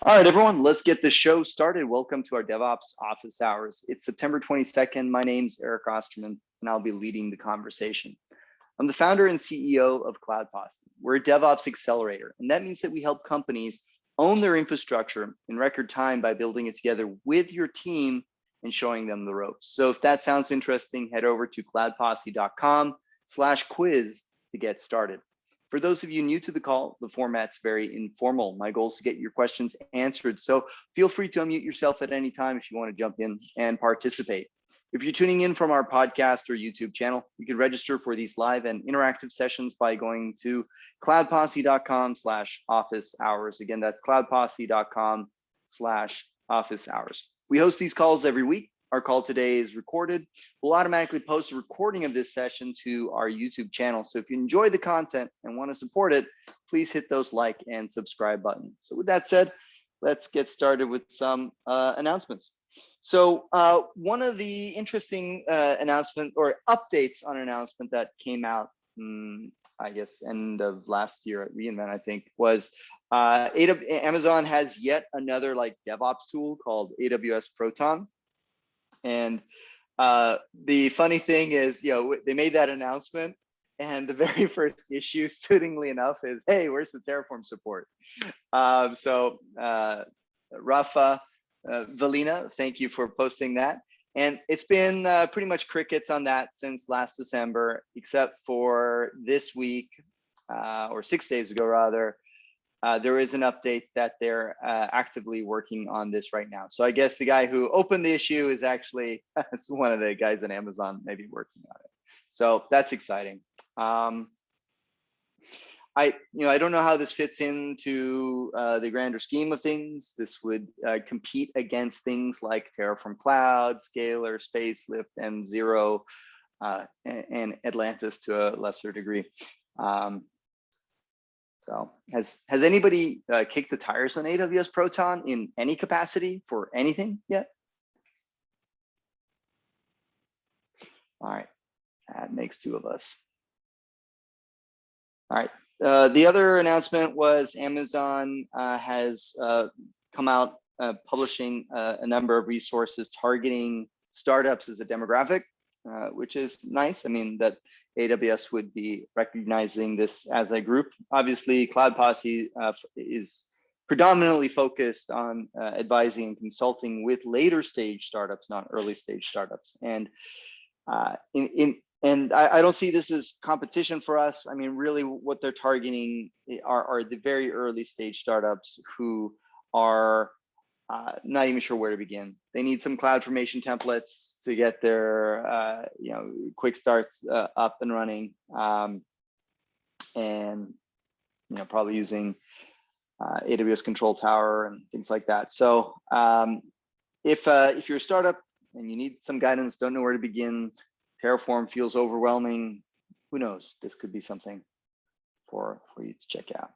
All right, everyone, let's get the show started. Welcome to our DevOps office hours. It's September 22nd. My name's Eric Osterman, and I'll be leading the conversation. I'm the founder and CEO of Cloud Posse. We're a DevOps accelerator, and that means that we help companies own their infrastructure in record time by building it together with your team and showing them the ropes. So if that sounds interesting, head over to cloudposse.com/quiz to get started. For those of you new to the call, the format's very informal. My goal is to get your questions answered. So feel free to unmute yourself at any time if you want to jump in and participate. If you're tuning in from our podcast or YouTube channel, you can register for these live and interactive sessions by going to cloudposse.com/office-hours. Again, that's cloudposse.com/office-hours. We host these calls every week. Our call today is recorded. We'll automatically post a recording of this session to our YouTube channel. So if you enjoy the content and want to support it, please hit those like and subscribe buttons. So with that said, let's get started with some announcements. So one of the interesting announcement or updates on an announcement that came out, I guess, end of last year at reInvent, I think, was Amazon has yet another like DevOps tool called AWS Proton. And the funny thing is, they made that announcement, and the very first issue, suitingly enough, is, hey, where's the Terraform support? So Rafa, Valina, thank you for posting that. And it's been pretty much crickets on that since last December, except for this week, or 6 days ago, rather. There is an update that they're actively working on this right now. So I guess the guy who opened the issue is actually one of the guys at Amazon maybe working on it. So that's exciting. I don't know how this fits into the grander scheme of things. This would compete against things like Terraform Cloud, Scalar, Spacelift, M0, and Atlantis to a lesser degree. So has anybody kicked the tires on AWS Proton in any capacity for anything yet? All right, that makes two of us. All right, the other announcement was Amazon has come out publishing a number of resources targeting startups as a demographic. Which is nice. I mean, that AWS would be recognizing this as a group. Obviously, Cloud Posse is predominantly focused on advising and consulting with later stage startups, not early stage startups. And I don't see this as competition for us. I mean, really what they're targeting are the very early stage startups who are not even sure where to begin. They need some CloudFormation templates to get their quick starts up and running, and probably using AWS Control Tower and things like that. So if you're a startup and you need some guidance, don't know where to begin, Terraform feels overwhelming, who knows? This could be something for you to check out.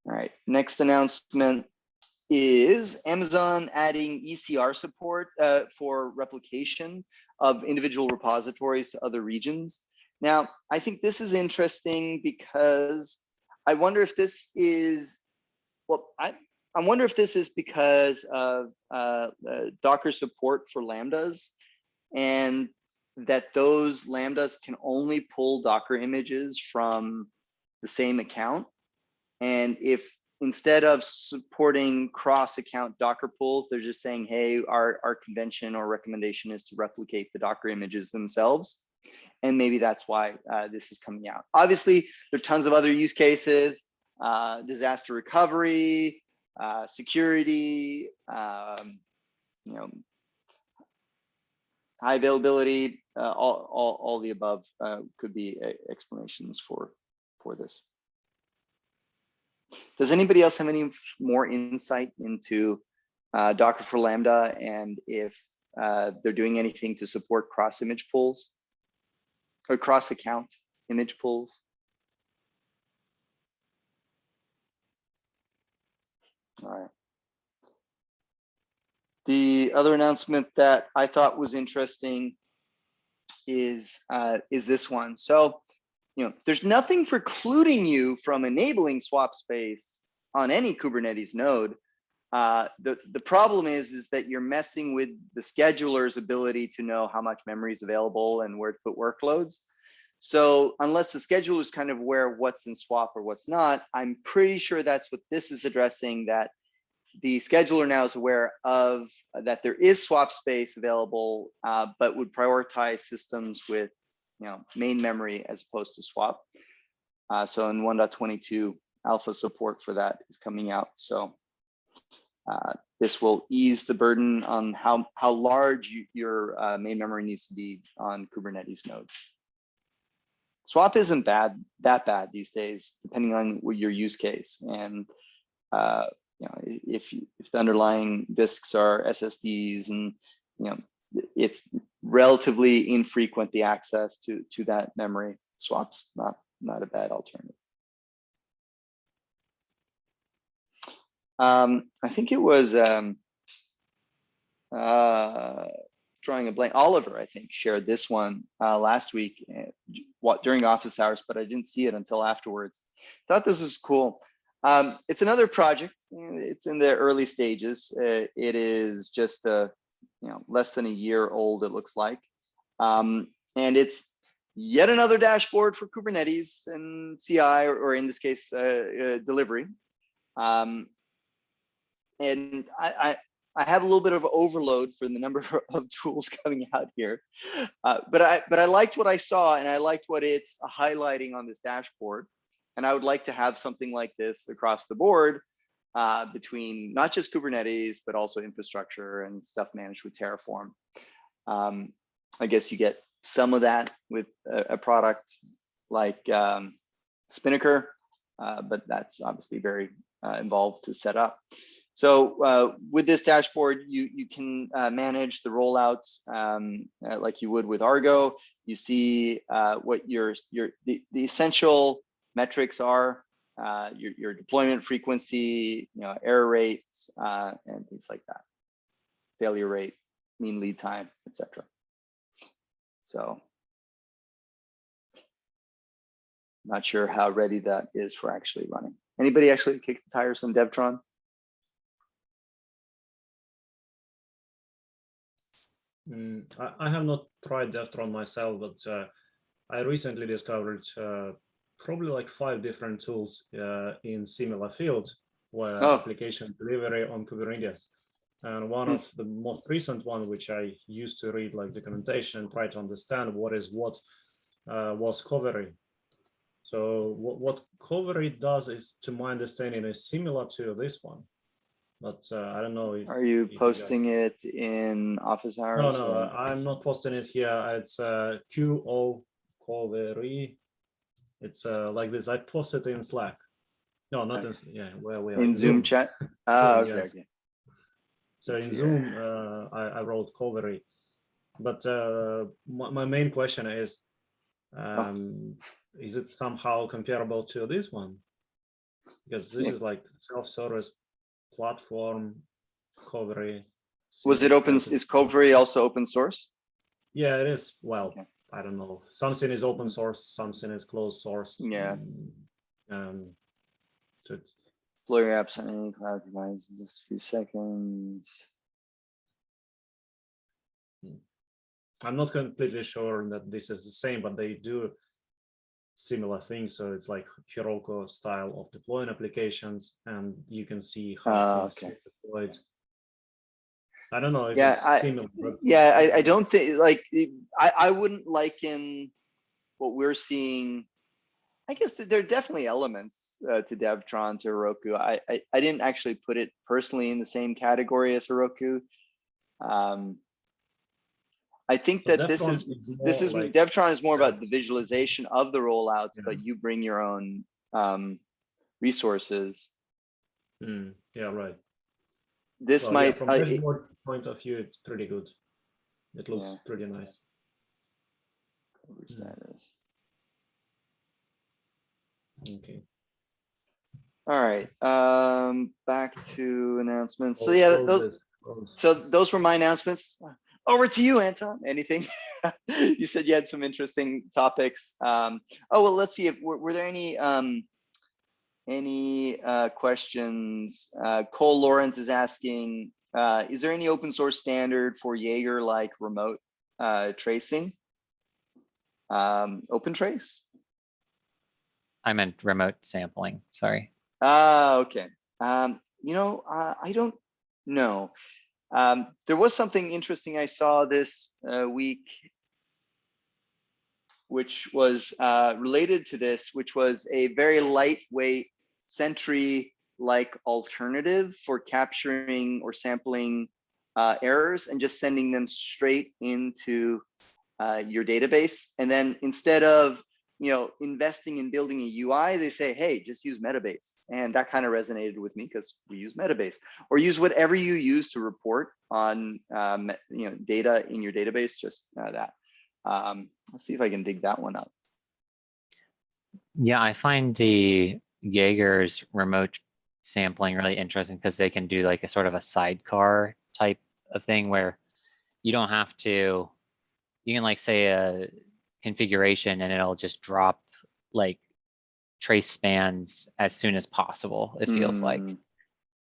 All right, next announcement is Amazon adding ECR support for replication of individual repositories to other regions. Now, I think this is interesting because I wonder if this is, I wonder if this is because of Docker support for Lambdas, and that those Lambdas can only pull Docker images from the same account. And if instead of supporting cross-account Docker pulls, they're just saying, hey, our convention or recommendation is to replicate the Docker images themselves. And maybe that's why this is coming out. Obviously, there are tons of other use cases, disaster recovery, security, high availability, all the above could be explanations for this. Does anybody else have any more insight into Docker for Lambda, and if they're doing anything to support cross-image pulls or cross-account image pulls? All right. The other announcement that I thought was interesting is this one. So, there's nothing precluding you from enabling swap space on any Kubernetes node. The problem is that you're messing with the scheduler's ability to know how much memory is available and where to put workloads. So unless the scheduler is kind of aware of what's in swap or what's not, I'm pretty sure that's what this is addressing, that the scheduler now is aware of that there is swap space available, but would prioritize systems with main memory as opposed to swap. So in 1.22, alpha support for that is coming out. So this will ease the burden on how large your main memory needs to be on Kubernetes nodes. Swap isn't that bad these days, depending on your use case. And if the underlying disks are SSDs, and it's relatively infrequent, the access to that memory, swap's not a bad alternative. I think it was drawing a blank. Oliver, I think, shared this one last week during office hours, but I didn't see it until afterwards. Thought this was cool. It's another project. It's in the early stages. It is just less than a year old, it looks like, and it's yet another dashboard for Kubernetes and CI, or in this case, delivery. And I have a little bit of overload for the number of tools coming out here, but I liked what I saw, and I liked what it's highlighting on this dashboard, and I would like to have something like this across the board, between not just Kubernetes but also infrastructure and stuff managed with Terraform. I guess you get some of that with a product like Spinnaker, but that's obviously very involved to set up. So with this dashboard, you can manage the rollouts like you would with Argo. You see what the essential metrics are, your deployment frequency, error rates, and things like that, failure rate, mean lead time, etc. So not sure how ready that is for actually running. Anybody actually kick the tires on DevTron? I have not tried DevTron myself, but I recently discovered probably like 5 different tools in similar fields where application delivery on Kubernetes. And one of the most recent one, which I used to read like documentation and try to understand what is what, was Covery. So what Covery does is, to my understanding, is similar to this one. But I don't know if— Are you posting it in office hours? No, I'm not posting it here. It's QO Covery. It's like this. I posted in Slack. No, not in, yeah, where we are in Zoom chat. Okay, yes. okay. So in Zoom, I wrote Covery, but my main question is it somehow comparable to this one? Because this is like self-service platform, Covery. Was it open? Is Covery also open source? Yeah, it is. Well, okay. I don't know. Something is open source, something is closed source. Yeah. So it's deploy your apps on any cloud provides in just a few seconds. I'm not completely sure that this is the same, but they do similar things. So it's like Heroku style of deploying applications, and you can see how things are deployed. I don't know if it's similar. But I don't think, like, I wouldn't liken what we're seeing. I guess there are definitely elements to DevTron, to Heroku. I didn't actually put it personally in the same category as Heroku. I think that this is like, DevTron is more about the visualization of the rollouts, but you bring your own resources. Yeah, right. This might, from dashboard point of view, it's pretty good. It looks pretty nice. Status. Okay. All right. Back to announcements. So yeah, those were my announcements. Over to you, Anton. Anything? You said you had some interesting topics. Oh well, let's see if were there any Any questions? Cole Lawrence is asking, is there any open source standard for Jaeger-like remote tracing? OpenTrace? I meant remote sampling, sorry. Okay. I don't know. There was something interesting I saw this week, which was related to this, which was a very lightweight Sentry-like alternative for capturing or sampling errors and just sending them straight into your database. And then instead of investing in building a UI, they say, hey, just use Metabase. And that kind of resonated with me because we use Metabase. Or use whatever you use to report on data in your database, just that. Let's see if I can dig that one up. Yeah, I find the Jaeger's remote sampling really interesting because they can do like a sort of a sidecar type of thing where you don't have to, you can like say a configuration and it'll just drop like trace spans as soon as possible, it feels like,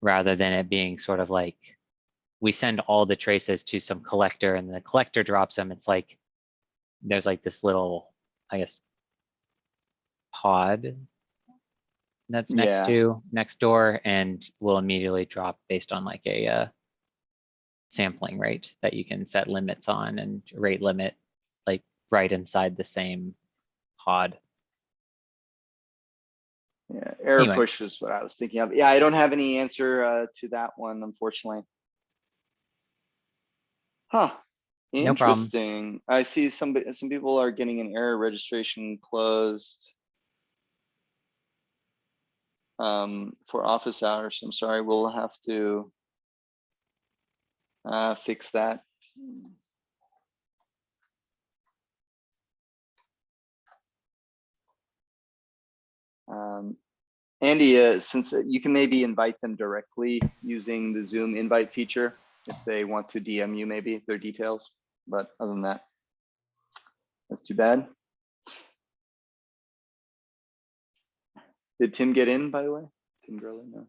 rather than it being sort of like we send all the traces to some collector and the collector drops them. It's like there's like this little, I guess, pod that's next door and will immediately drop based on like a sampling rate that you can set limits on and rate limit like right inside the same pod. Yeah, error push is what I was thinking of. Yeah, I don't have any answer to that one, unfortunately. Huh. Interesting. No, I see some people are getting an error registration closed for office hours. I'm sorry, we'll have to fix that. Andy, since you can maybe invite them directly using the Zoom invite feature if they want to DM you maybe their details. But other than that, that's too bad. Did Tim get in, by the way? Tim Gurley? No.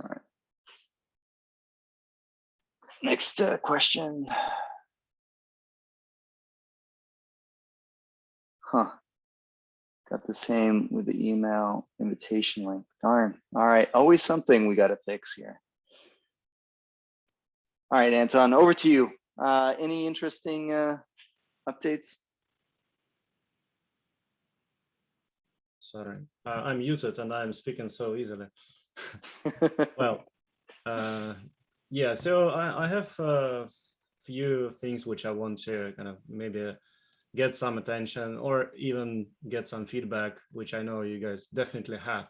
All right. Next question. Huh. Got the same with the email invitation link. Darn. All right. Always something we got to fix here. All right, Anton, over to you. Any interesting updates? Sorry, I'm muted and I'm speaking so easily. Well, yeah, so I have a few things which I want to kind of maybe get some attention or even get some feedback, which I know you guys definitely have.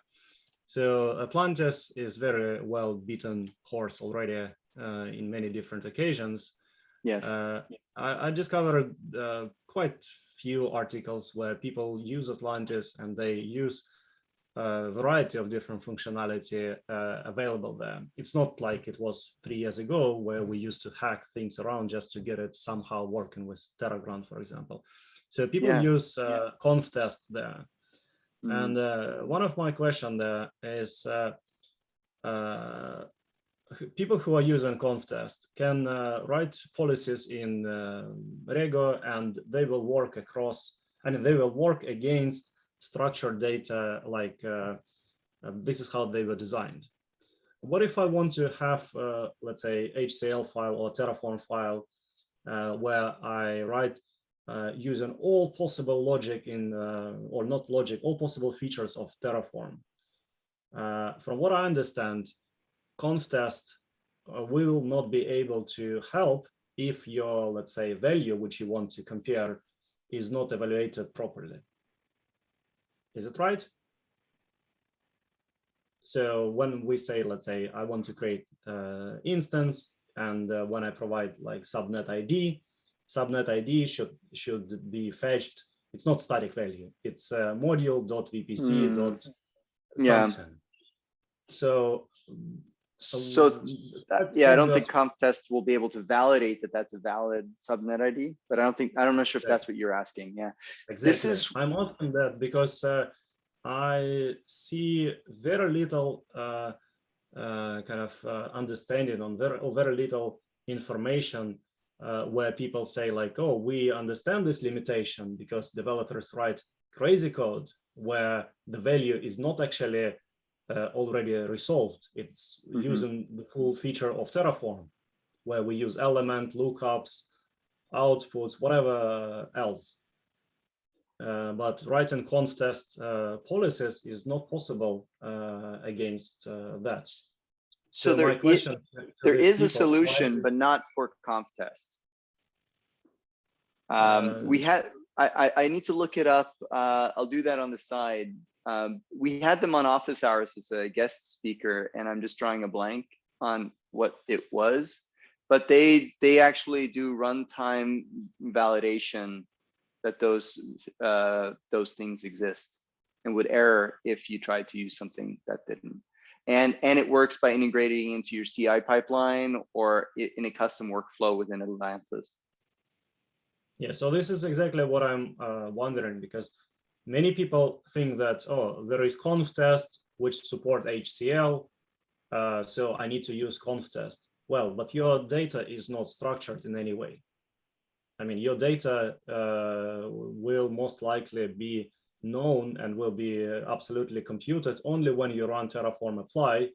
So Atlantis is very well beaten horse already in many different occasions. Yes. I discovered quite few articles where people use Atlantis and they use a variety of different functionality available there. It's not like it was 3 years ago where we used to hack things around just to get it somehow working with Terraform, for example. So people use conf test there. And one of my questions there is people who are using conf test can write policies in Rego and they will work across, they will work against structured data like this is how they were designed. What if I want to have, let's say, HCL file or Terraform file where I write using all possible logic in, or not logic, all possible features of Terraform. From what I understand, conf test will not be able to help if your, let's say, value which you want to compare is not evaluated properly. Is it right? So when we say, let's say, I want to create instance, and when I provide like subnet ID should be fetched. It's not static value. It's module.vpc. Something. So yeah, I don't think conf test will be able to validate that that's a valid subnet ID, but I'm not sure if that's what you're asking. Yeah, exactly. I'm asking that because I see very little understanding on very little information where people say like, oh, we understand this limitation because developers write crazy code where the value is not actually already resolved. It's using the full feature of Terraform, where we use element, lookups, outputs, whatever else. But writing conf test policies is not possible against that. So there my question there is a people, solution, but not for conf test. I need to look it up. I'll do that on the side. We had them on office hours as a guest speaker, and I'm just drawing a blank on what it was. But they actually do runtime validation that those things exist and would error if you tried to use something that didn't. And it works by integrating into your CI pipeline or in a custom workflow within Atlantis. Yeah, so this is exactly what I'm wondering, because many people think that, oh, there is conf test which support HCL, so I need to use conf test. Well, but your data is not structured in any way. I mean, your data will most likely be known and will be absolutely computed only when you run Terraform apply.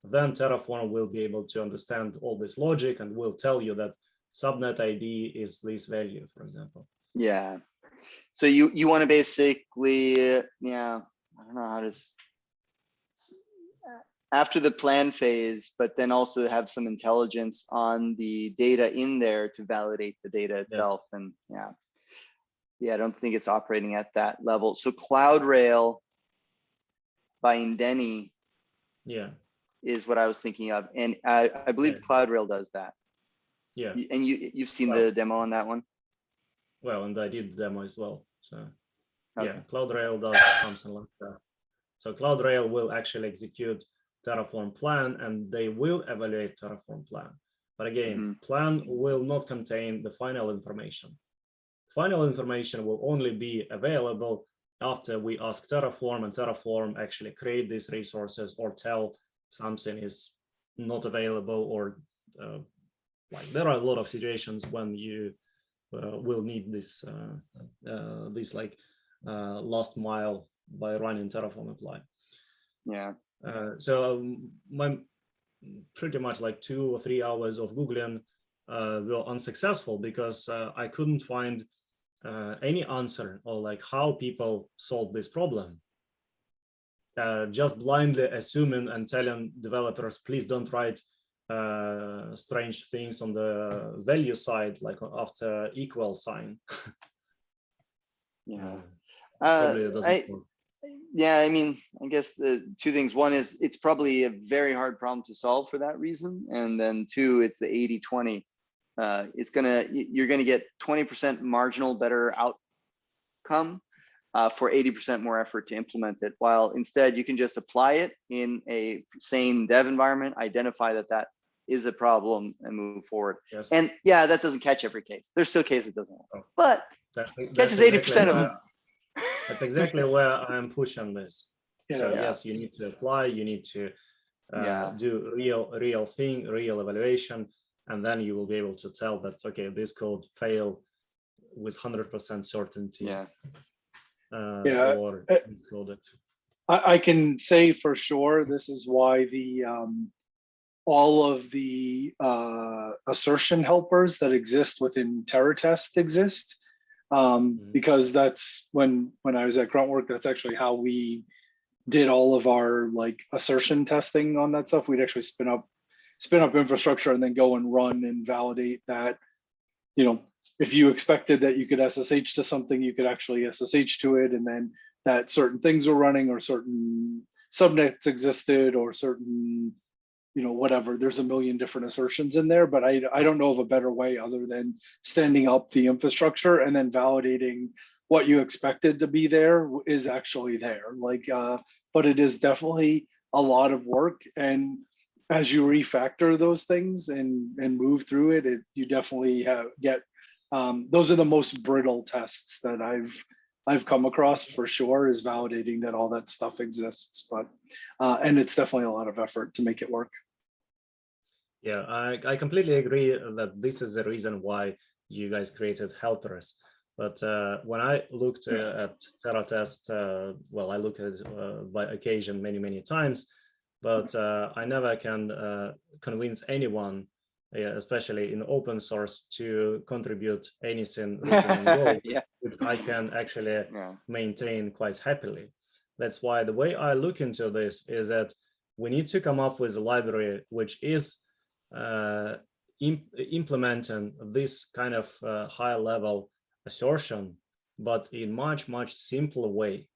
Then Terraform will be able to understand all this logic and will tell you that subnet ID is this value, for example. Yeah. So you want to basically, yeah, I don't know how to, after the plan phase, but then also have some intelligence on the data in there to validate the data itself. Yes. And yeah, I don't think it's operating at that level. So CloudRail by Indeni, is what I was thinking of. And I believe CloudRail does that. Yeah. And you've seen the demo on that one? Well, and I did the demo as well. So okay. Yeah, CloudRail does something like that. So CloudRail will actually execute Terraform plan and they will evaluate Terraform plan. But again, plan will not contain the final information. Final information will only be available after we ask Terraform, and Terraform actually create these resources or tell something is not available, or like there are a lot of situations when you will need this last mile by running Terraform apply. Yeah. So my pretty much like 2 or 3 hours of Googling were unsuccessful because I couldn't find any answer or like how people solve this problem. Just blindly assuming and telling developers, please don't write strange things on the value side, like after equal sign. Yeah. Probably it doesn't work. Yeah, I mean, I guess the 2 things. One is it's probably a very hard problem to solve for that reason. And then 2, it's the 80-20. You're gonna get 20% marginal better outcome for 80% more effort to implement it. While instead you can just apply it in a sane dev environment, identify that is a problem and move forward. Yes. And yeah, that doesn't catch every case. There's still cases it doesn't work, but catches exactly 80% of them. That's exactly where I'm pushing this. So yeah. Yes, you need to apply, you need to do real thing, real evaluation, and then you will be able to tell that, okay, this code failed with 100% certainty. Yeah. Or miscoded. I can say for sure this is why the all of the assertion helpers that exist within TerraTest exist. Because that's when I was at Gruntwork, that's actually how we did all of our like assertion testing on that stuff. We'd actually spin up infrastructure and then go and run and validate that, you know, if you expected that you could SSH to something, you could actually SSH to it, and then that certain things were running or certain subnets existed or certain, you know, whatever. There's a million different assertions in there, but I don't know of a better way other than standing up the infrastructure and then validating what you expected to be there is actually there. Like, but it is definitely a lot of work. And as you refactor those things and move through it, you definitely get, those are the most brittle tests that I've I've come across for sure is validating that all that stuff exists. But and it's definitely a lot of effort to make it work. Yeah, I completely agree that this is the reason why you guys created helpers. But when I looked at TerraTest, well, I look at it by occasion many times, but I never can convince anyone, especially in open source, to contribute anything written in Go, Yeah. which I can actually Yeah. maintain quite happily. That's why the way I look into this is that we need to come up with a library which is implementing this kind of high level assertion, but in much simpler way,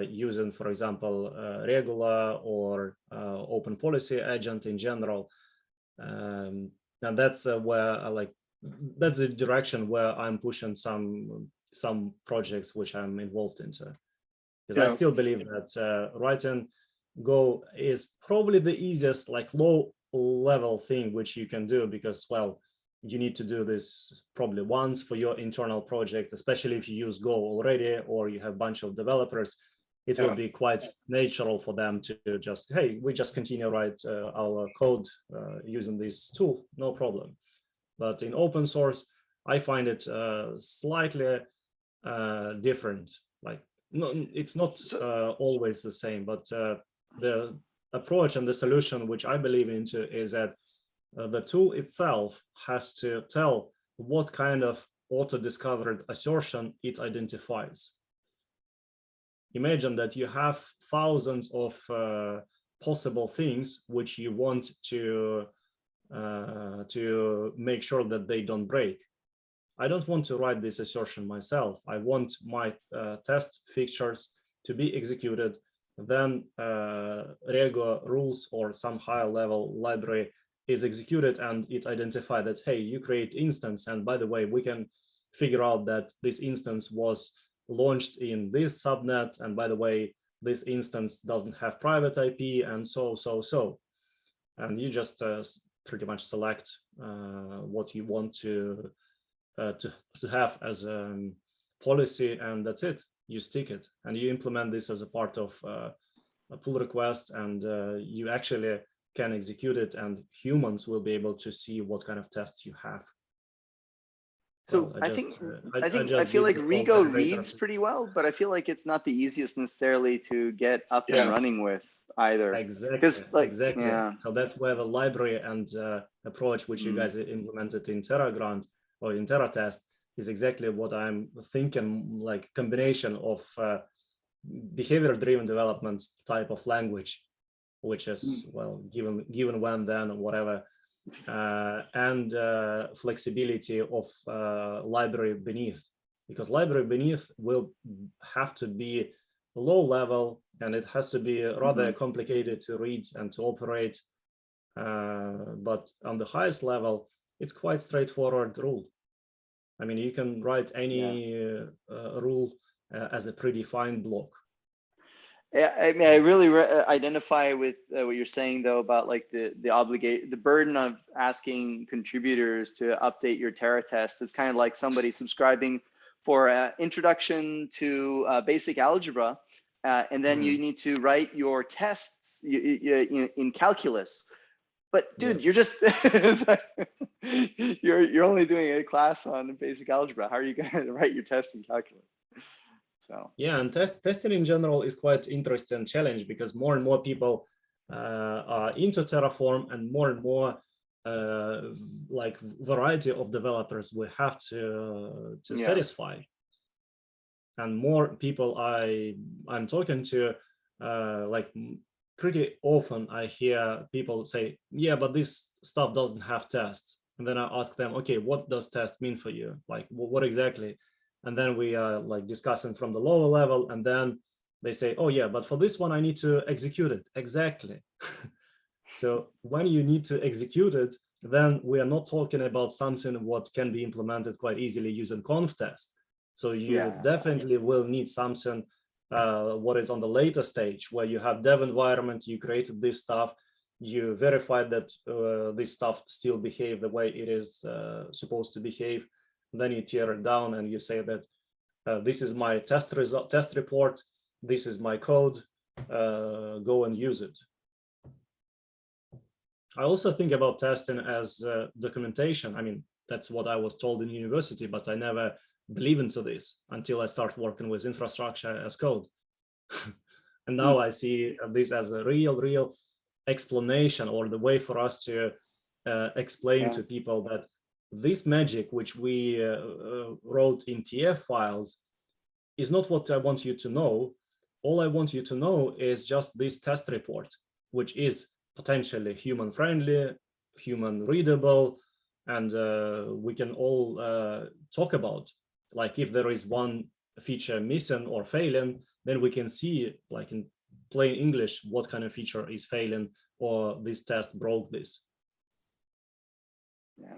using, for example, regular or open policy agent in general. And that's where that's the direction where I'm pushing some projects which I'm involved into, because I still believe that writing Go is probably the easiest, like low level thing which you can do, because, well, you need to do this probably once for your internal project, especially if you use Go already or you have a bunch of developers. It will be quite natural for them to just, hey, we just continue write our code using this tool, no problem. But in open source, I find it slightly different. Like, no, it's not always the same, but the approach and the solution which I believe into is that the tool itself has to tell what kind of auto-discovered assertion it identifies. Imagine that you have thousands of possible things which you want to make sure that they don't break. I don't want to write this assertion myself. I want my test fixtures to be executed. Then Rego rules or some higher level library is executed, and it identifies that, hey, you create instance, and by the way, we can figure out that this instance was launched in this subnet, and by the way, this instance doesn't have private IP, and so. And you just pretty much select what you want to have as a policy, and that's it. You stick it, and you implement this as a part of a pull request, and you actually can execute it, and humans will be able to see what kind of tests you have. So Well, I feel like Rego reads pretty well, but I feel like it's not the easiest necessarily to get up and running with either. Exactly. Yeah. So that's where the library and approach which you guys implemented in TerraGrant or in TerraTest is exactly what I'm thinking, like combination of behavior-driven development type of language, which is, well, given when, then, whatever, and flexibility of library beneath, because library beneath will have to be low level, and it has to be rather complicated to read and to operate. But on the highest level, it's quite straightforward rule. I mean, you can write any rule as a predefined block. Yeah, I mean, I really identify with what you're saying, though, about like the burden of asking contributors to update your TerraTest. Is kind of like somebody subscribing for introduction to basic algebra, and then you need to write your tests in calculus. But dude, you're just you're only doing a class on basic algebra. How are you going to write your tests in calculus? So yeah, and testing in general is quite interesting challenge, because more and more people are into Terraform, and more like variety of developers we have to satisfy. And more people I'm talking to, like pretty often I hear people say, yeah, but this stuff doesn't have tests. And then I ask them, okay, what does test mean for you? Like, what exactly? And then we are like discussing from the lower level, and then they say, oh yeah, but for this one, I need to execute it. Exactly. So when you need to execute it, then we are not talking about something what can be implemented quite easily using conf test. So you definitely will need something what is on the later stage, where you have dev environment, you created this stuff, you verified that this stuff still behave the way it is supposed to behave. Then you tear it down and you say that, this is my test report, this is my code, go and use it. I also think about testing as documentation. I mean, that's what I was told in university, but I never believed into this until I start working with infrastructure as code. And now I see this as a real explanation, or the way for us to explain to people that this magic which we wrote in TF files is not what I want you to know. All I want you to know is just this test report, which is potentially human friendly, human readable, and we can all talk about, like, if there is one feature missing or failing, then we can see, like, in plain English, what kind of feature is failing, or this test broke this. Yeah.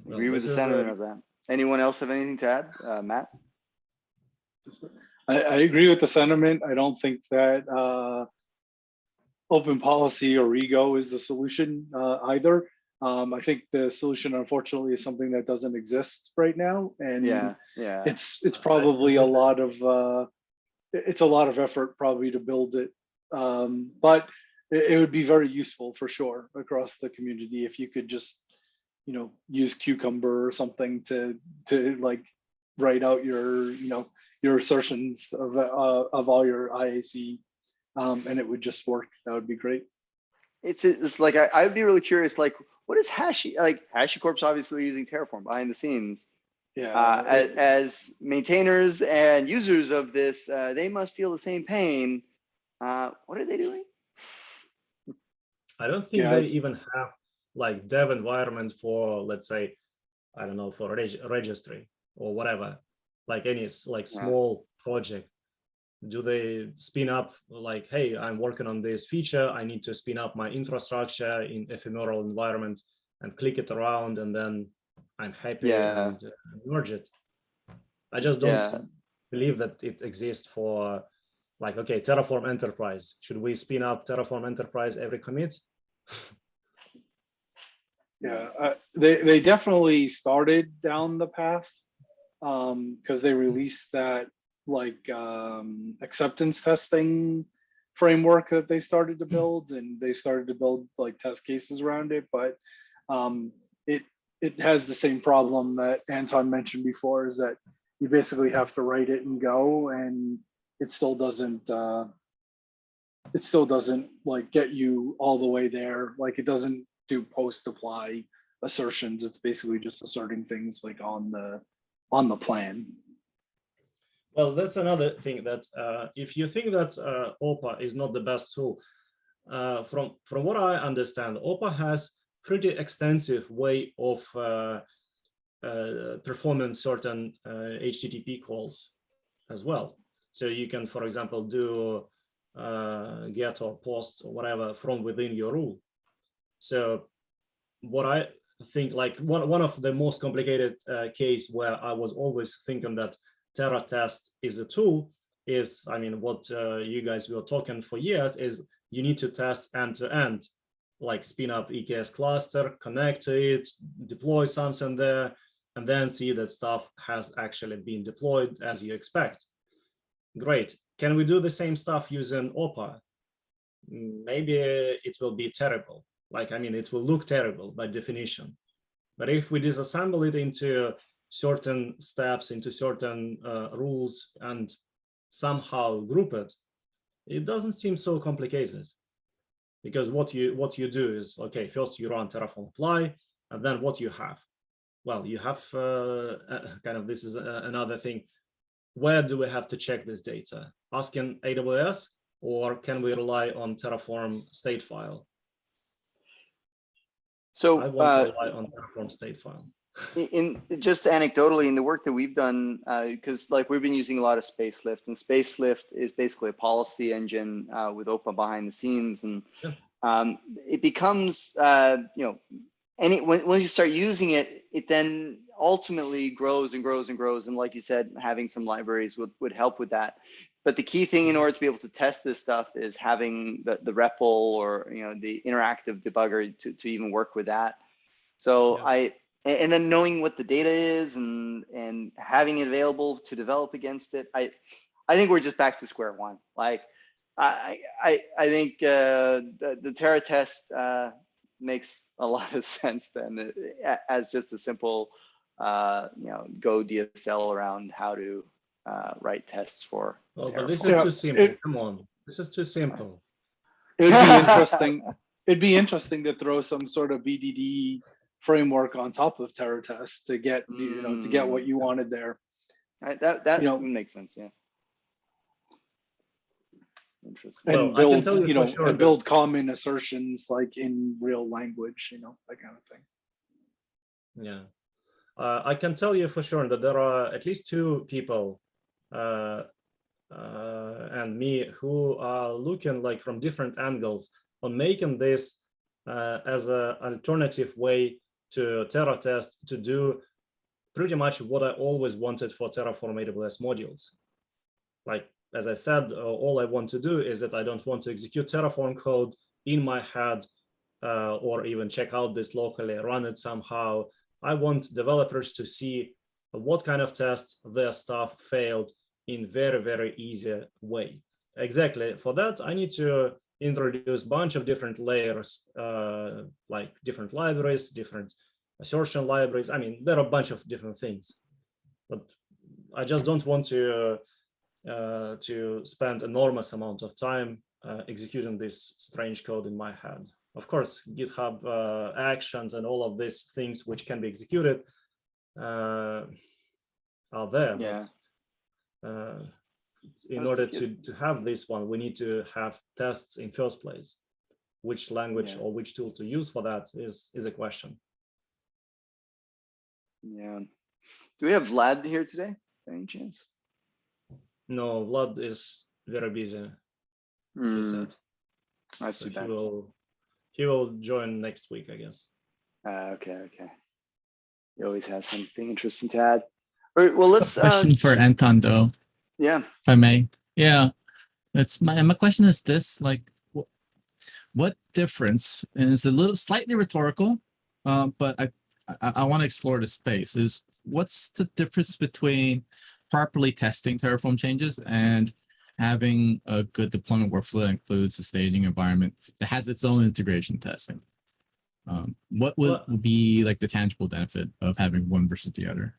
Well, Agree with the sentiment of that. Anyone else have anything to add? Matt? I agree with the sentiment. I don't think that open policy or ego is the solution either. I think the solution, unfortunately, is something that doesn't exist right now, and it's probably a lot of effort probably to build it, but it would be very useful for sure across the community if you could just, you know, use Cucumber or something to like write out your, you know, your assertions of all your IAC, and it would just work. That would be great. It's like I would be really curious, like, what is Hashicorp's obviously using Terraform behind the scenes. Yeah. As maintainers and users of this, they must feel the same pain. What are they doing? I don't think they even have like dev environment for, let's say, I don't know, for registry or whatever, like any like small project. Do they spin up like, hey, I'm working on this feature, I need to spin up my infrastructure in ephemeral environment and click it around, and then I'm happy and merge it. I just don't believe that it exists for, like, okay, Terraform Enterprise. Should we spin up Terraform Enterprise every commit? Yeah, they definitely started down the path because they released that like acceptance testing framework that they started to build, and they started to build like test cases around it. But it has the same problem that Anton mentioned before, is that you basically have to write it and go, and it still doesn't like get you all the way there. Like, it doesn't do post apply assertions. It's basically just asserting things like on the plan. Well, that's another thing, that if you think that OPA is not the best tool, from what I understand, OPA has pretty extensive way of performing certain HTTP calls as well. So you can, for example, do get or post or whatever from within your rule. So what I think, like one of the most complicated case where I was always thinking that Terra test is a tool is, I mean, what you guys were talking for years is you need to test end to end, like spin up EKS cluster, connect to it, deploy something there, and then see that stuff has actually been deployed as you expect. Great. Can we do the same stuff using OPA? Maybe it will be terrible. Like, I mean, it will look terrible by definition. But if we disassemble it into certain steps, into certain rules, and somehow group it, it doesn't seem so complicated. Because what you do is, okay, first you run Terraform apply, and then what you have? Well, you have kind of, this is another thing. Where do we have to check this data? Asking AWS, or can we rely on Terraform state file? So I want to rely on Terraform state file. In just anecdotally, in the work that we've done, because like we've been using a lot of Spacelift, and Spacelift is basically a policy engine with OPA behind the scenes, and it becomes you know, once you start using it, it then ultimately grows and grows and grows, and like you said, having some libraries would help with that. But the key thing in order to be able to test this stuff is having the REPL, or, you know, the interactive debugger to even work with that. So and then knowing what the data is and having it available to develop against it, I think we're just back to square one. Like I think the Terra test makes a lot of sense then as just a simple Go DSL around how to write tests for. Oh, but Terraform. this is too simple. Come on, this is too simple. It'd be interesting. It'd be interesting to throw some sort of BDD framework on top of Terra test to get to get what you wanted there. Right, that makes sense. Yeah. Interesting. Well, And I can build, tell you for sure and that- build common assertions like in real language, that kind of thing. Yeah, I can tell you for sure that there are at least two people and me who are looking like from different angles on making this as an alternative way to Terra test to do pretty much what I always wanted for Terraform AWS modules. Like, as I said, all I want to do is that I don't want to execute Terraform code in my head or even check out this locally, run it somehow. I want developers to see what kind of tests their stuff failed in very, very easy way. Exactly. For that, I need to introduce a bunch of different layers, like different libraries, different assertion libraries. I mean, there are a bunch of different things, but I just don't want to spend enormous amount of time executing this strange code in my head. Of course, GitHub actions and all of these things which can be executed are there. Yeah. But, in order to have this one, we need to have tests in first place. Which language or which tool to use for that is a question. Yeah. Do we have Vlad here today, by any chance? No, Vlad is very busy. He said. That's So too bad. he will join next week, I guess. Okay. He always has something interesting to add. All right, well, let's. Question for Anton, though. Yeah. If I may. Yeah. That's my question is this, like, what difference, and it's a little slightly rhetorical, but I want to explore the space, is what's the difference between properly testing Terraform changes and having a good deployment workflow that includes a staging environment that has its own integration testing? What would be like the tangible benefit of having one versus the other?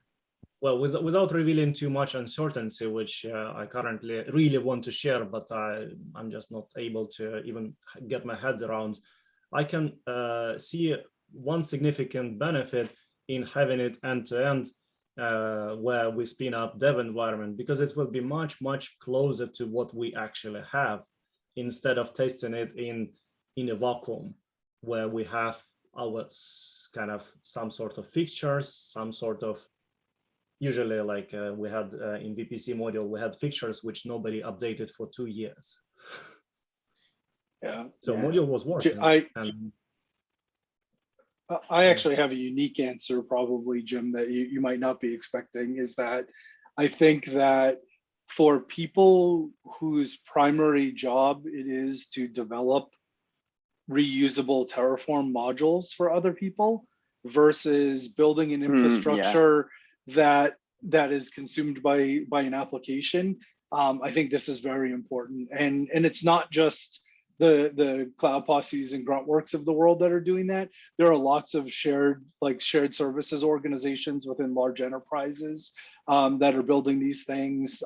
Well, without revealing too much uncertainty, which I currently really want to share, but I'm just not able to even get my head around, I can see one significant benefit in having it end-to-end, where we spin up dev environment, because it will be much, much closer to what we actually have, instead of testing it in a vacuum, where we have our kind of some sort of fixtures, some sort of, usually like we had in VPC module, we had fixtures which nobody updated for 2 years. Yeah. So module was working. I actually have a unique answer, probably, Jim, that you might not be expecting, is that I think that for people whose primary job it is to develop reusable Terraform modules for other people versus building an infrastructure that is consumed by an application, I think this is very important. And it's not just the Cloud Posses and Gruntworks of the world that are doing that. There are lots of shared services organizations within large enterprises that are building these things,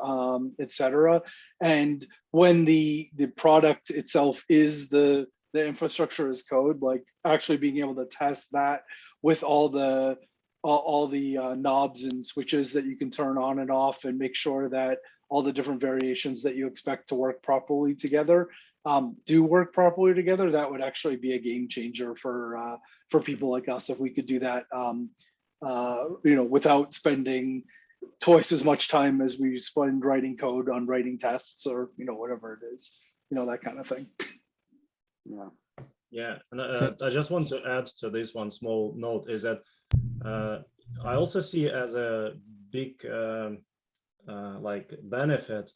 et cetera. And when the product itself is the infrastructure as code, like actually being able to test that with all the knobs and switches that you can turn on and off, and make sure that all the different variations that you expect to work properly together do work properly together, that would actually be a game changer for people like us if we could do that, without spending twice as much time as we spend writing code on writing tests, or whatever it is, that kind of thing. Yeah, and I just want to add to this one small note, is that I also see as a big like benefit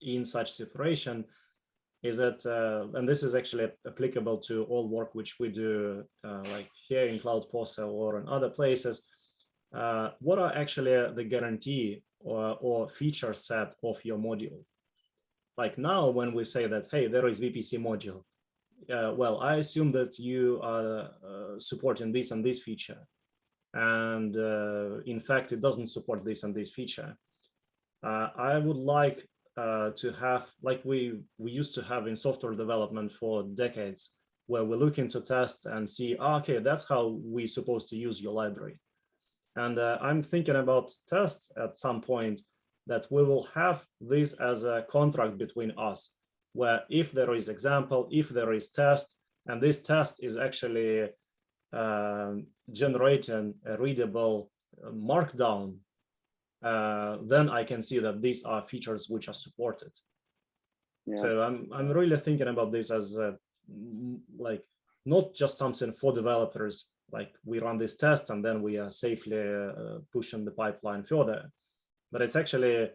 in such separation is that, and this is actually applicable to all work which we do, like here in Cloud Posse or in other places. What are actually the guarantee or feature set of your module? Like now, when we say that, hey, there is VPC module, well, I assume that you are supporting this and this feature. And in fact, it doesn't support this and this feature. I would like to have, like we used to have in software development for decades, where we look into test and see, okay, that's how we're supposed to use your library. And I'm thinking about tests at some point, that we will have this as a contract between us, where if there is example, if there is test, and this test is actually generating a readable markdown, then I can see that these are features which are supported. Yeah. So I'm really thinking about this as like not just something for developers, like we run this test and then we are safely pushing the pipeline further, but it's actually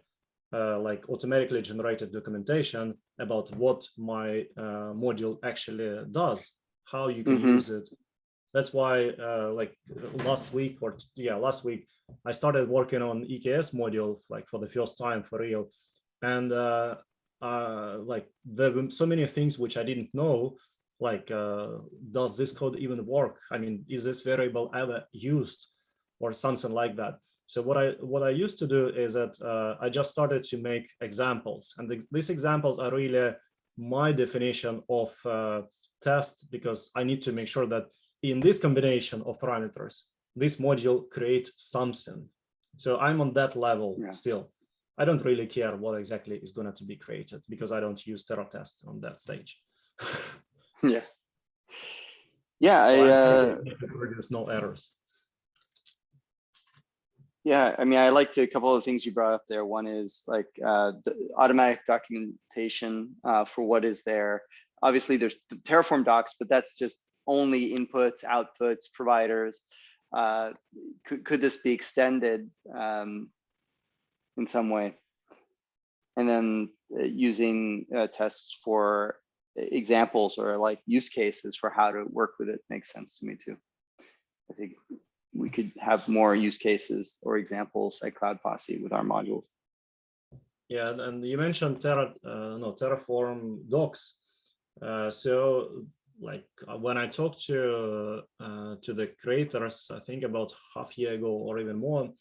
like automatically generated documentation about what my module actually does, how you can use it. That's why like last week I started working on EKS module, like for the first time for real. And like there were so many things which I didn't know, like does this code even work? I mean, is this variable ever used or something like that? So what I used to do is that I just started to make examples, and these examples are really my definition of test, because I need to make sure that in this combination of parameters, this module creates something. So I'm on that level still. I don't really care what exactly is going to be created, because I don't use TerraTest on that stage. Yeah. Yeah, So produce no errors. Yeah, I mean, I liked a couple of things you brought up there. One is like the automatic documentation for what is there. Obviously, there's the Terraform docs, but that's just only inputs, outputs, providers. Could this be extended in some way? And then using tests for examples or like use cases for how to work with it makes sense to me too. I think we could have more use cases or examples like Cloud Posse with our modules. Yeah, and you mentioned Terraform docs. So like when I talked to the creators, I think about half a year ago or even more,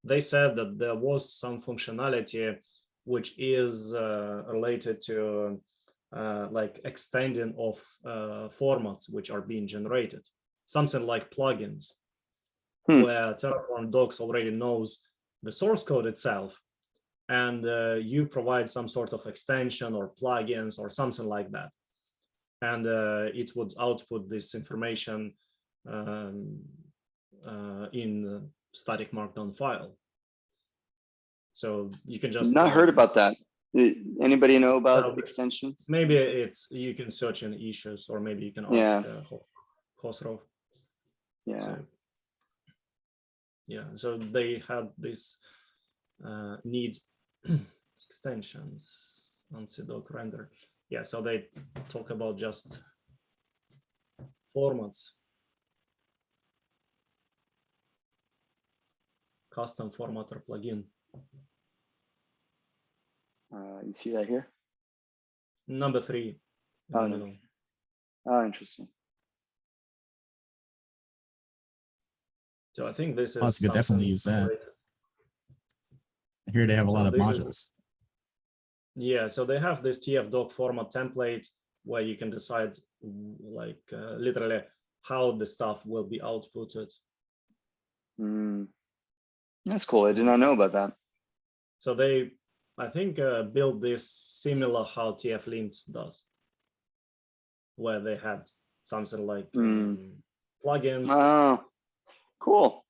they said that there was some functionality which is related to like extending of formats which are being generated, something like plugins, where Terraform docs already knows the source code itself, and you provide some sort of extension or plugins or something like that, and it would output this information in static markdown file. So you can just not heard about that. Anybody know about extensions? Maybe it's you can search in issues, or maybe you can ask Khosrow. Yeah. So, yeah, so they had this need extensions on CDoc render. Yeah, so they talk about just formats, custom formatter plugin. You see that here? Number 3. Oh, no. Oh, interesting. So I think this is. Posse could definitely use that. I hear they have a lot of modules. Yeah, so they have this TF-doc format template where you can decide like literally how the stuff will be outputted. That's cool. I did not know about that. So they, I think, built this similar how TF-lint does, where they had something like plugins. Oh, cool.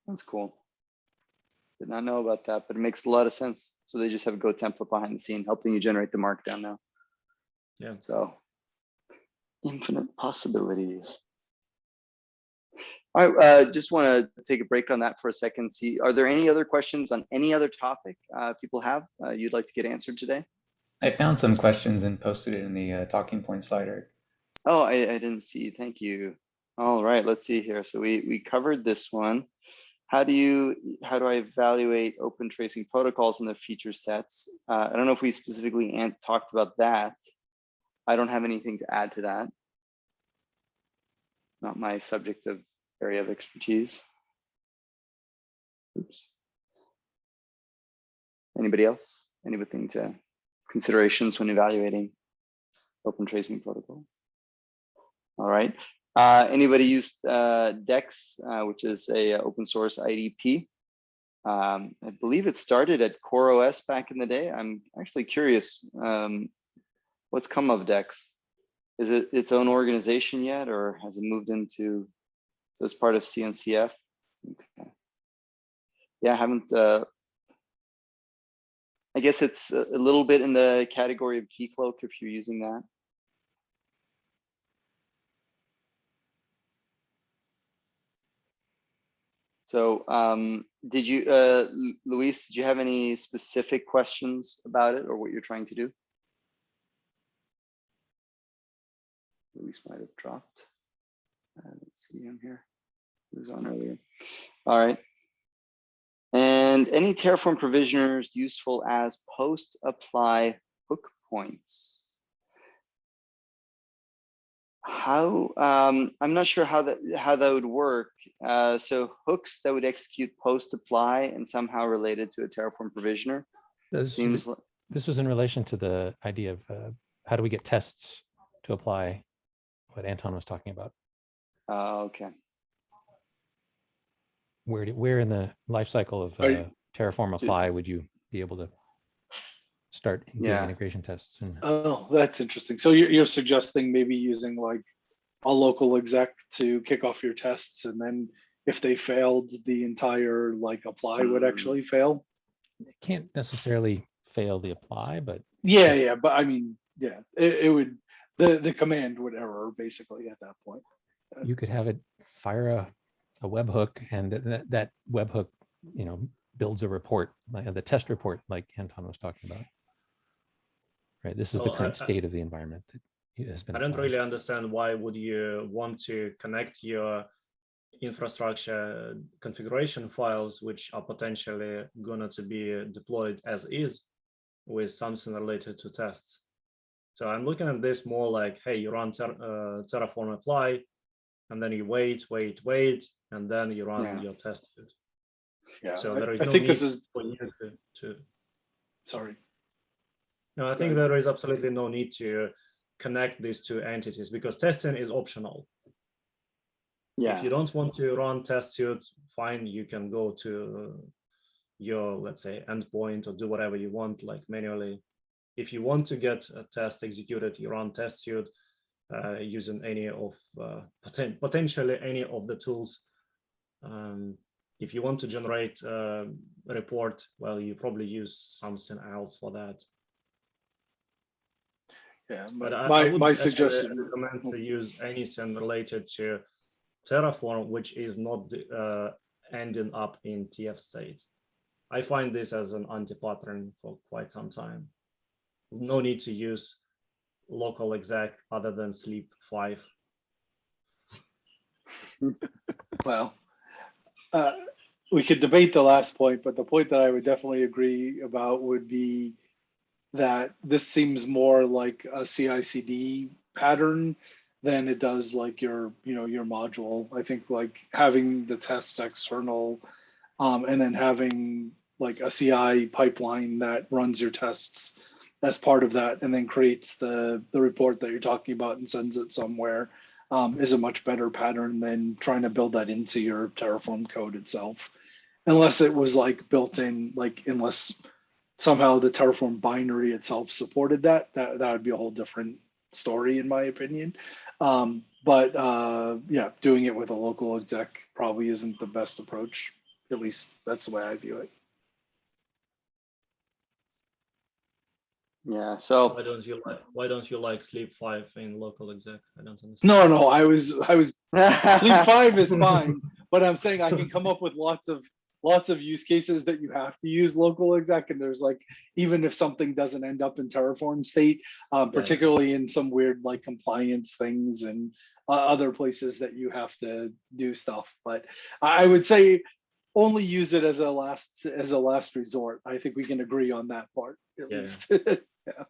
That's cool. Did not know about that, but it makes a lot of sense. So they just have a Go template behind the scene helping you generate the markdown now. Yeah. So infinite possibilities. All right, just want to take a break on that for a second. See, are there any other questions on any other topic people have you'd like to get answered today? I found some questions and posted it in the talking point slider. Oh, I didn't see. Thank you. All right, let's see here. So we covered this one. How do I evaluate open tracing protocols and their feature sets? I don't know if we specifically talked about that. I don't have anything to add to that. Not my subject of area of expertise. Oops. Anybody else? Anything to considerations when evaluating open tracing protocols? All right. Anybody used Dex, which is a open source IDP? I believe it started at CoreOS back in the day. I'm actually curious what's come of Dex. Is it its own organization yet, or has it moved into as part of CNCF? Okay. Yeah, I haven't. I guess it's a little bit in the category of Keycloak if you're using that. So did you, Luis, did you have any specific questions about it or what you're trying to do? Luis might have dropped. Let's see him here. He was on earlier. All right. And any Terraform provisioners useful as post-apply hook points? How I'm not sure how that would work. So hooks that would execute post-apply and somehow related to a Terraform provisioner. Seems like this was in relation to the idea of how do we get tests to apply what Anton was talking about. Okay. Where in the life cycle of Terraform apply would you be able to start doing integration tests? And Oh, that's interesting. So you're suggesting maybe using like a local exec to kick off your tests, and then if they failed, the entire like apply would actually fail? it can't necessarily fail the apply, but Yeah, but I mean, yeah, it would, the command would error basically at that point. you could have it fire a webhook, and that webhook, builds a report, like the test report, like Anton was talking about. Right. This is the current state of the environment that has been. I don't really understand why would you want to connect your infrastructure configuration files, which are potentially going to be deployed as is, with something related to tests. So I'm looking at this more like, hey, you run Terraform apply, and then you wait, and then you run your test suite. Yeah, so there is I no think need this is for you to sorry. No, I think there is absolutely no need to connect these two entities because testing is optional. Yeah. If you don't want to run test suite, fine, you can go to your, let's say, endpoint or do whatever you want, like manually. If you want to get a test executed, you run test suite using any of potentially any of the tools. If you want to generate a report, well, you probably use something else for that. Yeah, But my would suggestion recommend to use anything related to Terraform, which is not ending up in TF state. I find this as an anti-pattern for quite some time. No need to use local exec other than sleep 5. Well, we could debate the last point, but the point that I would definitely agree about would be that this seems more like a CICD pattern than it does like your module. I think like having the tests external and then having like a CI pipeline that runs your tests as part of that and then creates the report that you're talking about and sends it somewhere is a much better pattern than trying to build that into your Terraform code itself. Unless it was like built in, like unless somehow the Terraform binary itself supported that would be a whole different story in my opinion. But yeah, doing it with a local exec probably isn't the best approach. At least that's the way I view it. Yeah. So why don't you like sleep 5 in local exec? I don't understand. No, I was sleep 5 is fine, but I'm saying I can come up with lots of lots of use cases that you have to use local exec, and there's like, even if something doesn't end up in Terraform state, particularly in some weird like compliance things and other places that you have to do stuff. But I would say only use it as a last resort. I think we can agree on that part at least. Yeah.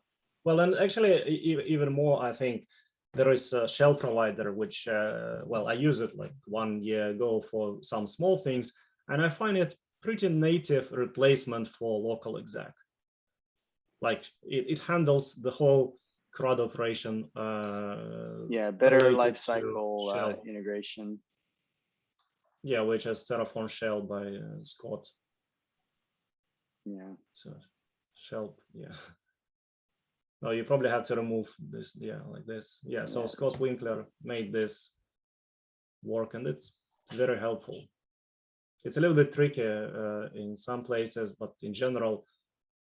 Well, and actually, even more, I think there is a shell provider, which, well, I used it like 1 year ago for some small things, and I find it pretty native replacement for local exec. Like it handles the whole CRUD operation. Yeah, better related to lifecycle shell. integration. Yeah, which is Terraform shell by Scott. Yeah. So shell, yeah. No, you probably have to remove this, yeah, like this. Yeah, so Yeah, Scott Winkler made this work, and it's very helpful. It's a little bit tricky in some places, but in general,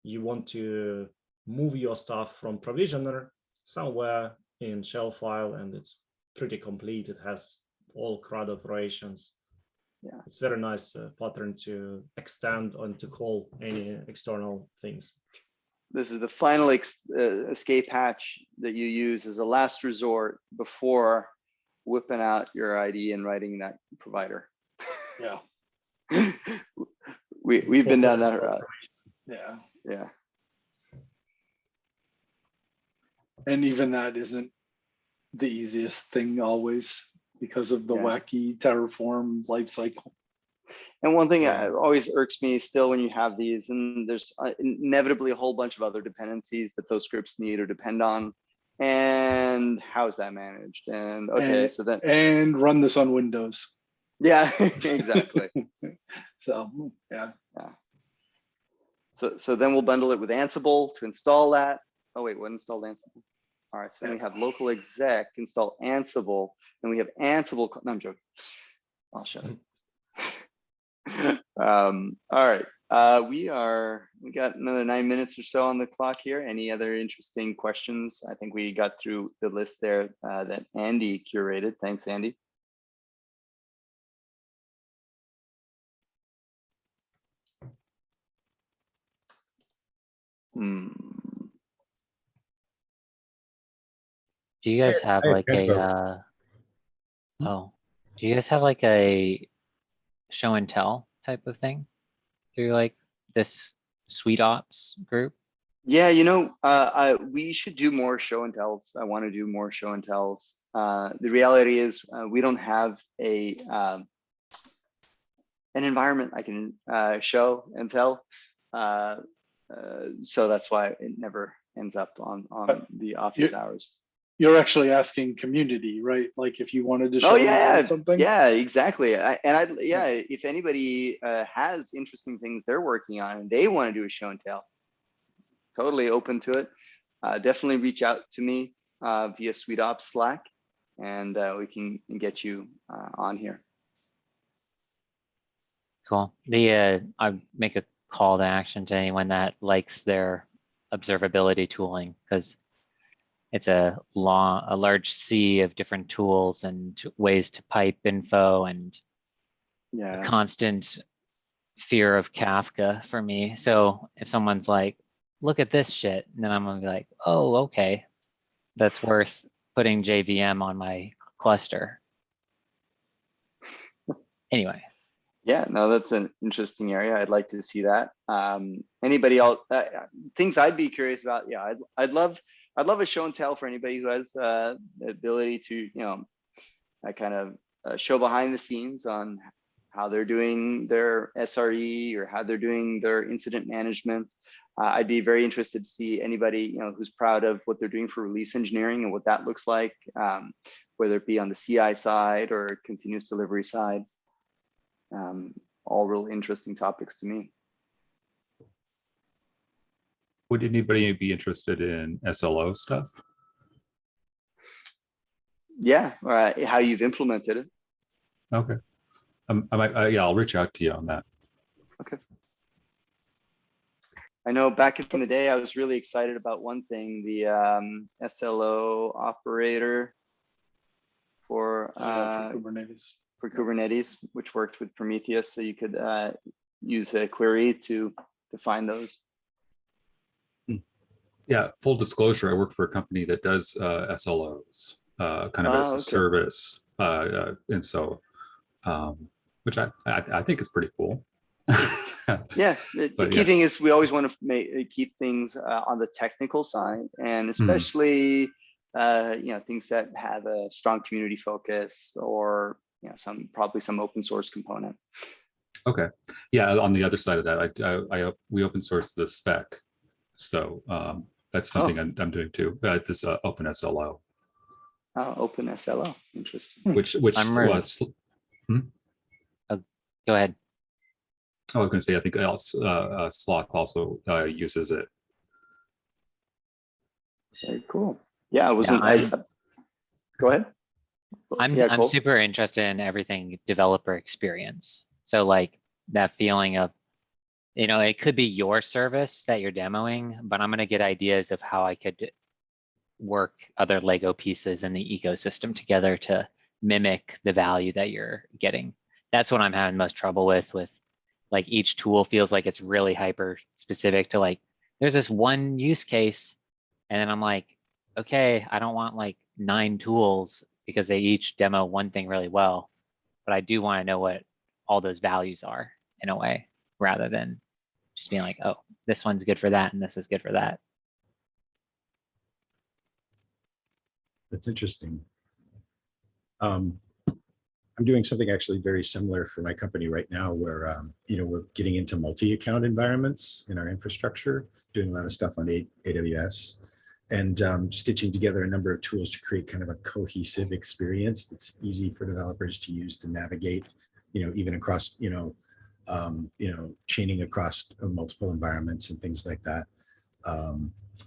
you want to move your stuff from provisioner somewhere in shell file, and it's pretty complete. It has all CRUD operations. Yeah, it's very nice pattern to extend and to call any external things. This is the final escape hatch that you use as a last resort before whipping out your ID and writing that provider. Yeah. We've been down that route. Yeah. Yeah. And even that isn't the easiest thing always because of the wacky Terraform lifecycle. And one thing always irks me still when you have these, and there's inevitably a whole bunch of other dependencies that those scripts need or depend on. And how is that managed? And okay, so then and run this on Windows. Yeah, exactly. So yeah. So then we'll bundle it with Ansible to install that. Oh wait, what installed Ansible? All right, so then we have local exec install Ansible, and we have Ansible. No, I'm joking. I'll shut up. All right, we got another 9 minutes or so on the clock here. Any other interesting questions? I think we got through the list there that Andy curated. Thanks, Andy. Do you guys have like a do you guys have like a show and tell type of thing through like this sweetops group? Yeah, we should do more show and tells. I want to do more show and tells. The reality is we don't have an environment I can show and tell. So that's why it never ends up on the office hours. You're actually asking community, right? Like if you wanted to show something. Yeah, exactly. If anybody has interesting things they're working on and they want to do a show and tell, totally open to it. Definitely reach out to me via sweetops Slack, and we can get you on here. Cool. I make a call to action to anyone that likes their observability tooling, because it's a large sea of different tools and ways to pipe info, and a constant fear of Kafka for me. So if someone's like, look at this shit, and then I'm gonna be like, oh, okay, that's worth putting JVM on my cluster. Anyway. Yeah, no, that's an interesting area. I'd like to see that. Anybody else? Things I'd be curious about. Yeah, I'd love a show and tell for anybody who has the ability to, kind of show behind the scenes on how they're doing their SRE or how they're doing their incident management. I'd be very interested to see anybody, who's proud of what they're doing for release engineering and what that looks like, whether it be on the CI side or continuous delivery side. All real interesting topics to me. Would anybody be interested in SLO stuff? Yeah, how you've implemented it. Okay. I'll reach out to you on that. Okay. I know back in the day, I was really excited about one thing, the SLO operator for Kubernetes. For Kubernetes, which worked with Prometheus, so you could use a query to find those. Yeah, full disclosure, I work for a company that does SLOs, kind of as a okay. service. And so, which I think is pretty cool. Yeah, the But key yeah. thing is we always want to keep things on the technical side, and especially you know, things that have a strong community focus, or you know, probably some open source component. Okay, yeah. On the other side of that, we open source the spec, so that's something I'm doing too. This Open SLO. Open SLO, interesting. Which was. Go ahead. I was going to say, I think Sloth also uses it. Very cool. Yeah, I wasn't. Yeah, go ahead. I'm super interested in everything developer experience. So like that feeling of, you know, it could be your service that you're demoing, but I'm going to get ideas of how I could work other Lego pieces in the ecosystem together to mimic the value that you're getting. That's what I'm having most trouble with like each tool feels like it's really hyper specific to like, there's this one use case. And then I'm like, okay, I don't want like 9 tools because they each demo one thing really well, but I do want to know what all those values are in a way, rather than just being like, oh, this one's good for that and this is good for that. That's interesting. I'm doing something actually very similar for my company right now, where you know, we're getting into multi-account environments in our infrastructure, doing a lot of stuff on AWS, and stitching together a number of tools to create kind of a cohesive experience that's easy for developers to use to navigate, you know, even across, chaining across multiple environments and things like that.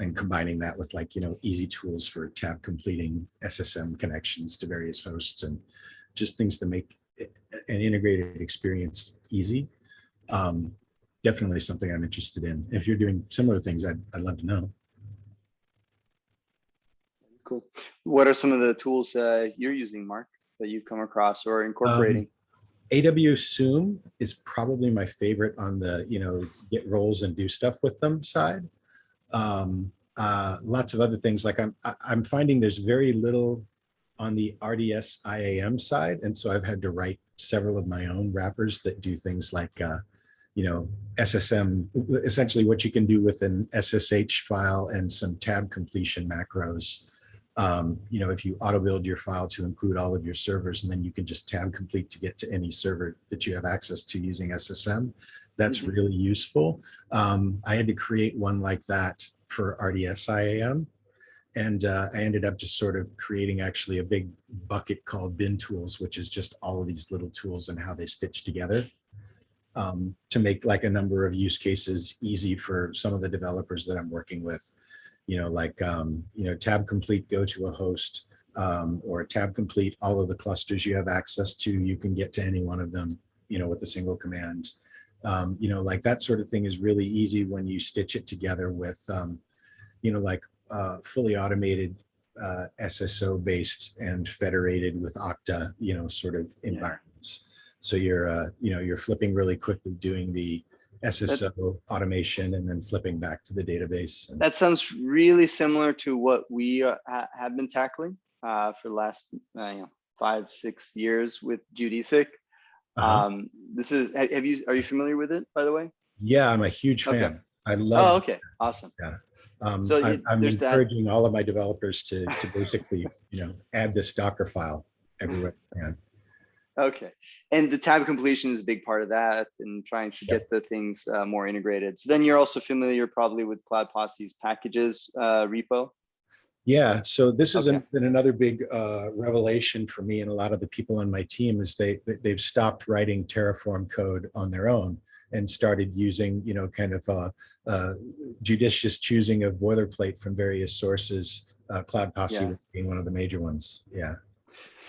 And combining that with, like, you know, easy tools for tab completing SSM connections to various hosts, and just things to make an integrated experience easy. Definitely something I'm interested in. If you're doing similar things, I'd love to know. Cool. What are some of the tools you're using, Mark, that you've come across or incorporating? AWS Zoom is probably my favorite on the, you know, get roles and do stuff with them side. Lots of other things, like I'm finding there's very little on the RDS IAM side, and so I've had to write several of my own wrappers that do things like you know, SSM, essentially what you can do with an SSH file and some tab completion macros. You know, if you auto build your file to include all of your servers, and then you can just tab complete to get to any server that you have access to using SSM. That's really useful. I had to create one like that for RDS IAM. And I ended up just sort of creating actually a big bucket called bin tools, which is just all of these little tools and how they stitch together, to make like a number of use cases easy for some of the developers that I'm working with. You know, like, you know, tab complete, go to a host, or tab complete all of the clusters you have access to. You can get to any one of them, you know, with a single command. You know, like that sort of thing is really easy when you stitch it together with, you know, like fully automated SSO based and federated with Okta, you know, sort of environments. So you're, you know, you're flipping really quickly, doing the SSO automation and then flipping back to the database. That sounds really similar to what we have been tackling for the last 5-6 years with Geodesic. This is, are you familiar with it, by the way? Yeah, I'm a huge fan. Okay. I love. Oh, okay, awesome. Yeah. So I'm there's encouraging all of my developers to basically, you know, add this Docker file everywhere they can. Okay, and the tab completion is a big part of that, and trying to get the things more integrated. So then you're also familiar probably with Cloud Posse's packages repo. Yeah, so this has been another big revelation for me and a lot of the people on my team, is they've stopped writing Terraform code on their own and started using, you know, kind of judicious choosing of boilerplate from various sources, Cloud Posse being one of the major ones. Yeah.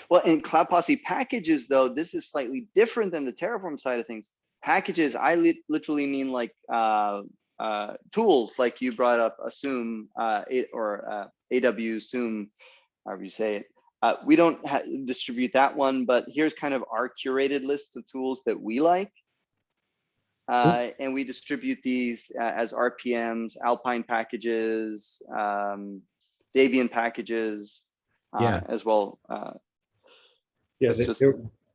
Well, in Cloud Posse packages, though, this is slightly different than the Terraform side of things. Packages, I literally mean like tools, like you brought up, Assume or AW Zoom, however you say it. We don't distribute that one, but here's kind of our curated list of tools that we like. And we distribute these as RPMs, Alpine packages, Debian packages, Yeah. as well. Yeah, It's just,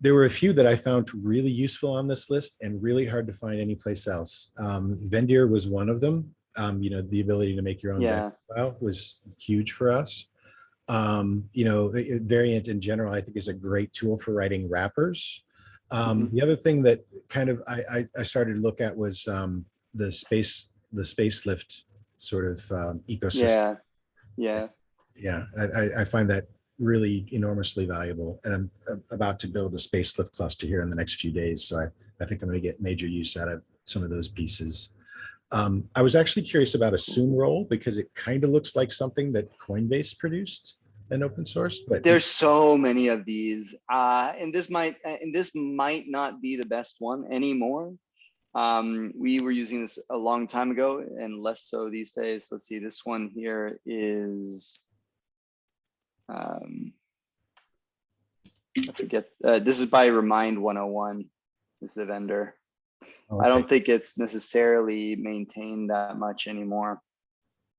there were a few that I found really useful on this list and really hard to find anyplace else. Vendir was one of them. You know, the ability to make your own yeah, file was huge for us. You know, Variant in general, I think, is a great tool for writing wrappers. The other thing that kind of I started to look at was the spacelift sort of ecosystem. yeah. I find that really enormously valuable, and I'm about to build a spacelift cluster here in the next few days. So I think I'm going to get major use out of some of those pieces. I was actually curious about Assume Role because it kind of looks like something that Coinbase produced and open source, but There's so many of these, and this might not be the best one anymore. We were using this a long time ago and less so these days. Let's see, this one here is, I forget, this is by Remind 101 is the vendor. okay. I don't think it's necessarily maintained that much anymore.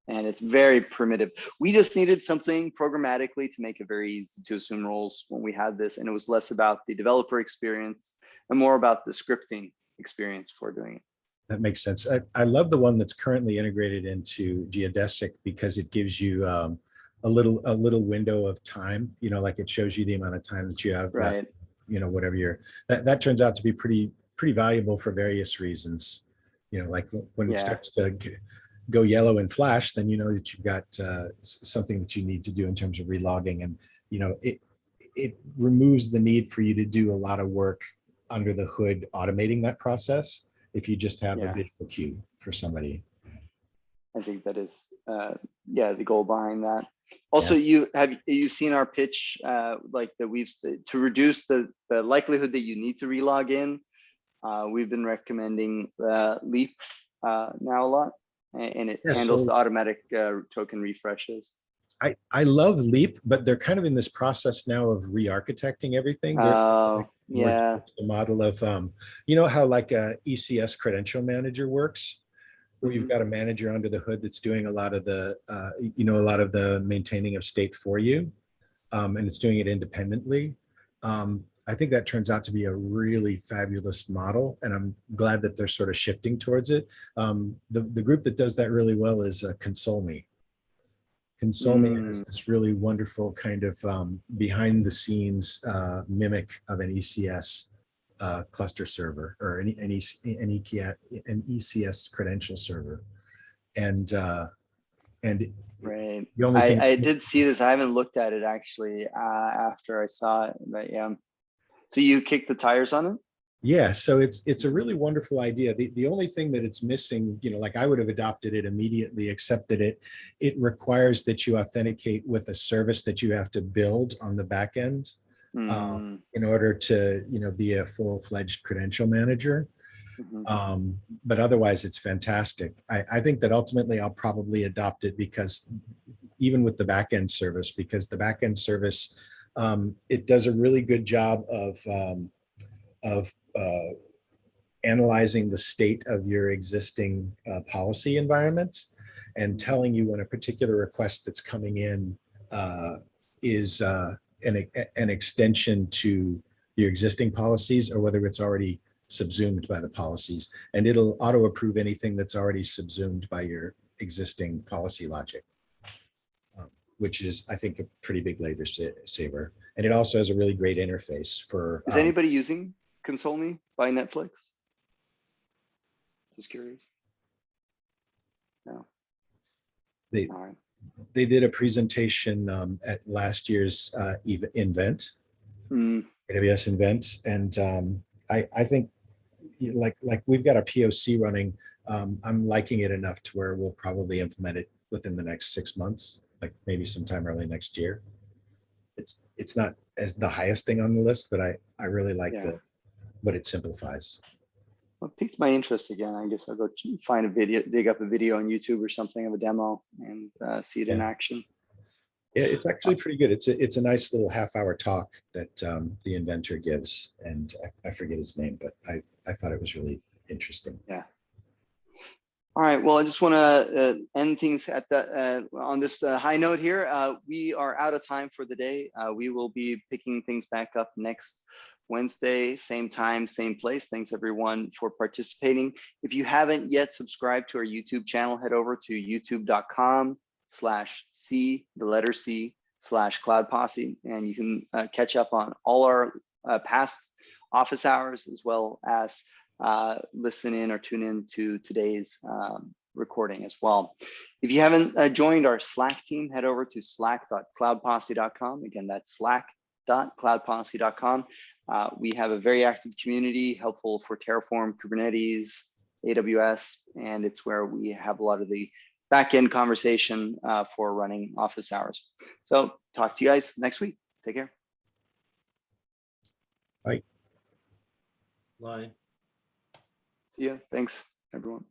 And it's very primitive. We just needed something programmatically to make it very easy to assume roles when we had this. And it was less about the developer experience and more about the scripting experience for doing it. That makes sense. I love the one that's currently integrated into Geodesic because it gives you a little window of time, you know, like it shows you the amount of time that you have, Right. you know, whatever that turns out to be pretty valuable for various reasons. You know, like when it starts to go yellow in Flash, then you know that you've got something that you need to do in terms of relogging, and you know it removes the need for you to do a lot of work under the hood automating that process if you just have a visual cue for somebody. I think that is the goal behind that. Also, you've seen our pitch, like that we've to reduce the likelihood that you need to relog in. We've been recommending Leap now a lot, and it handles the automatic token refreshes. I love Leap, but they're kind of in this process now of re-architecting everything. The model of you know how like a ECS credential manager works, where you've got a manager under the hood that's doing a lot of the a lot of the maintaining of state for you, and it's doing it independently. I think that turns out to be a really fabulous model, and I'm glad that they're sort of shifting towards it. The group that does that really well is Console Me. Console Me is this really wonderful kind of behind the scenes mimic of an ECS cluster server or an ECS credential server. And right. The only thing I did see this. I haven't looked at it actually after I saw it, but yeah. So you kicked the tires on it? Yeah, so it's a really wonderful idea. The only thing that it's missing, you know, like I would have adopted it immediately, except that it requires that you authenticate with a service that you have to build on the back end in order to, you know, be a full-fledged credential manager. But otherwise, it's fantastic. I think that ultimately I'll probably adopt it because even with the back end service, because the back end service, it does a really good job of analyzing the state of your existing policy environment and telling you when a particular request that's coming in is an extension to your existing policies or whether it's already subsumed by the policies. And it'll auto approve anything that's already subsumed by your existing policy logic, which is, I think, a pretty big labor saver. And it also has a really great interface for. Is anybody using Console Me by Netflix? Just curious. No. They did a presentation at last year's event, AWS event, and I think like we've got a POC running. I'm liking it enough to where we'll probably implement it within the next 6 months, like maybe sometime early next year. It's not as the highest thing on the list, but I really like what it simplifies. Well, it piques my interest again. I guess I'll go find a video, dig up a video on YouTube or something of a demo and see it in action. Yeah, it's actually pretty good. It's a nice little half-hour talk that the inventor gives, and I forget his name, but I thought it was really interesting. Yeah. All right. Well, I just want to end things at the on this high note here. We are out of time for the day. We will be picking things back up next Wednesday, same time, same place. Thanks everyone for participating. If you haven't yet subscribed to our YouTube channel, head over to youtube.com/C/Cloud Posse, and you can catch up on all our past office hours, as well as listen in or tune in to today's recording as well. If you haven't joined our Slack team, head over to slack.cloudposse.com. Again, that's slack.cloudposse.com. We have a very active community, helpful for Terraform, Kubernetes, AWS, and it's where we have a lot of the back-end conversation for running office hours. So talk to you guys next week. Take care. Bye. See ya. Thanks, everyone.